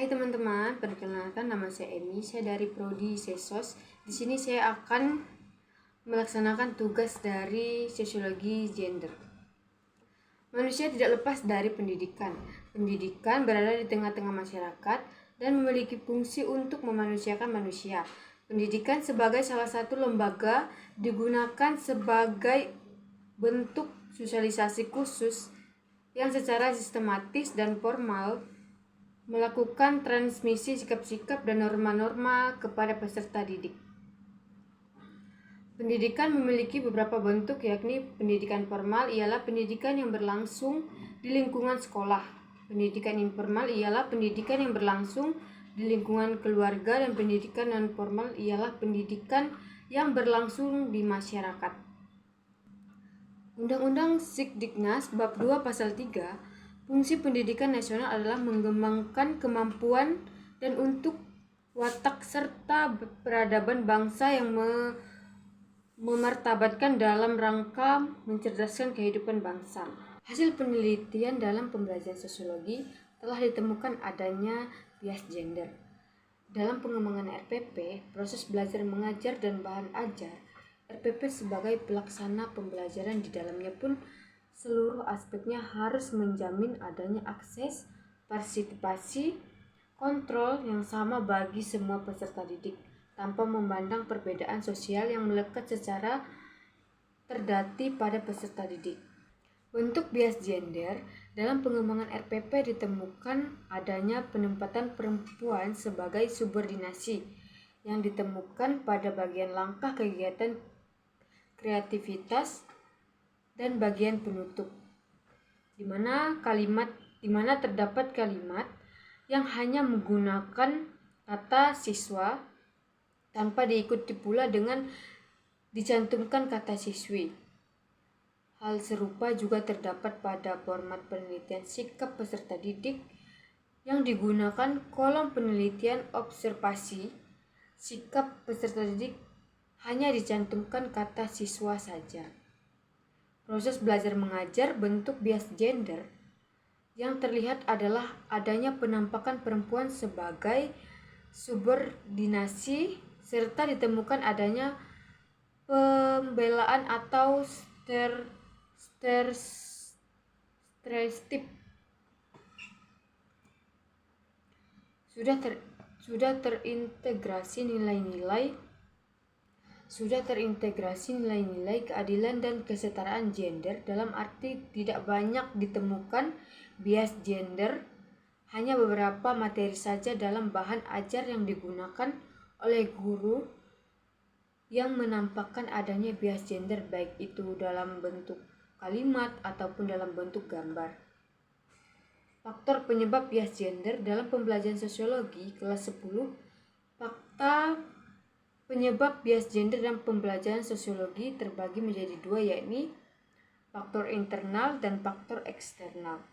teman-teman, perkenalkan nama saya Emi, saya dari Prodi Sesos. Di sini saya akan melaksanakan tugas dari sosiologi gender. Manusia tidak lepas dari pendidikan. Pendidikan berada di tengah-tengah masyarakat dan memiliki fungsi untuk memanusiakan manusia. Pendidikan sebagai salah satu lembaga digunakan sebagai bentuk sosialisasi khusus yang secara sistematis dan formal melakukan transmisi sikap-sikap dan norma-norma kepada peserta didik. Pendidikan memiliki beberapa bentuk, yakni pendidikan formal ialah pendidikan yang berlangsung di lingkungan sekolah. Pendidikan informal ialah pendidikan yang berlangsung di lingkungan keluarga, dan pendidikan non-formal ialah pendidikan yang berlangsung di masyarakat. Undang-Undang Sikdiknas Bab 2 Pasal 3, fungsi pendidikan nasional adalah mengembangkan kemampuan dan untuk watak serta peradaban bangsa yang memartabatkan dalam rangka mencerdaskan kehidupan bangsa. Hasil penelitian dalam pembelajaran sosiologi telah ditemukan adanya bias gender. Dalam pengembangan RPP, proses belajar mengajar dan bahan ajar, RPP sebagai pelaksana pembelajaran di dalamnya pun seluruh aspeknya harus menjamin adanya akses, partisipasi, kontrol yang sama bagi semua peserta didik, tanpa memandang perbedaan sosial yang melekat secara terdati pada peserta didik. Bentuk bias gender dalam pengembangan RPP ditemukan adanya penempatan perempuan sebagai subordinasi yang ditemukan pada bagian langkah kegiatan kreativitas dan bagian penutup, di mana terdapat kalimat yang hanya menggunakan kata siswa tanpa diikuti pula dengan dicantumkan kata siswi. Hal serupa juga terdapat pada format penelitian sikap peserta didik yang digunakan kolom penelitian observasi. Sikap peserta didik hanya dicantumkan kata siswa saja. Proses belajar mengajar bentuk bias gender yang terlihat adalah adanya penampakan perempuan sebagai subordinasi serta ditemukan adanya pembelaan atau stereotip. Sudah terintegrasi nilai-nilai keadilan dan kesetaraan gender, dalam arti tidak banyak ditemukan bias gender, hanya beberapa materi saja dalam bahan ajar yang digunakan oleh guru yang menampakkan adanya bias gender, baik itu dalam bentuk kalimat ataupun dalam bentuk gambar. Faktor penyebab bias gender dalam pembelajaran sosiologi kelas 10. Fakta penyebab bias gender dalam pembelajaran sosiologi terbagi menjadi dua, yakni faktor internal dan faktor eksternal.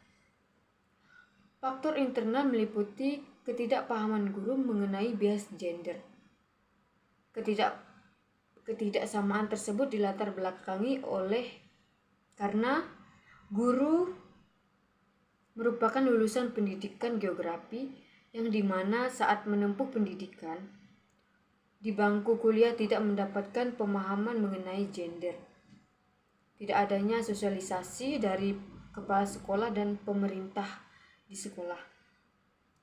Faktor internal meliputi ketidakpahaman guru mengenai bias gender. Ketidaksamaan tersebut dilatar belakangi karena guru merupakan lulusan pendidikan geografi yang dimana saat menempuh pendidikan di bangku kuliah tidak mendapatkan pemahaman mengenai gender. Tidak adanya sosialisasi dari kepala sekolah dan pemerintah di sekolah,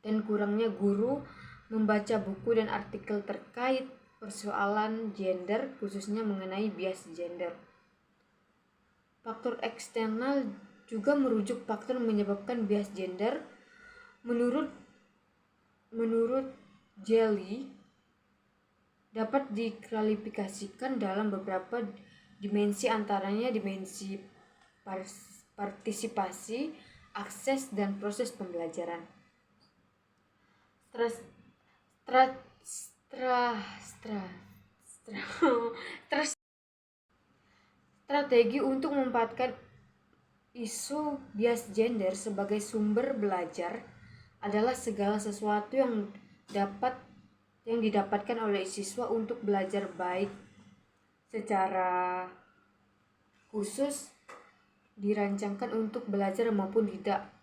dan kurangnya guru membaca buku dan artikel terkait persoalan gender, khususnya mengenai bias gender. Faktor eksternal juga merujuk faktor menyebabkan bias gender. Menurut Jelly, dapat diklasifikasikan dalam beberapa dimensi, antaranya dimensi partisipasi, akses, dan proses pembelajaran. Strategi untuk memanfaatkan isu bias gender sebagai sumber belajar adalah segala sesuatu yang didapatkan oleh siswa untuk belajar, baik secara khusus dirancangkan untuk belajar maupun tidak.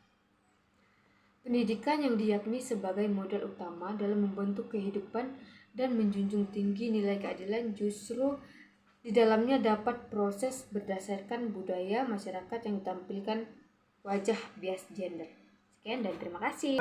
Pendidikan yang diyakini sebagai modal utama dalam membentuk kehidupan dan menjunjung tinggi nilai keadilan justru di dalamnya dapat proses berdasarkan budaya masyarakat yang ditampilkan wajah bias gender. Sekian dan terima kasih.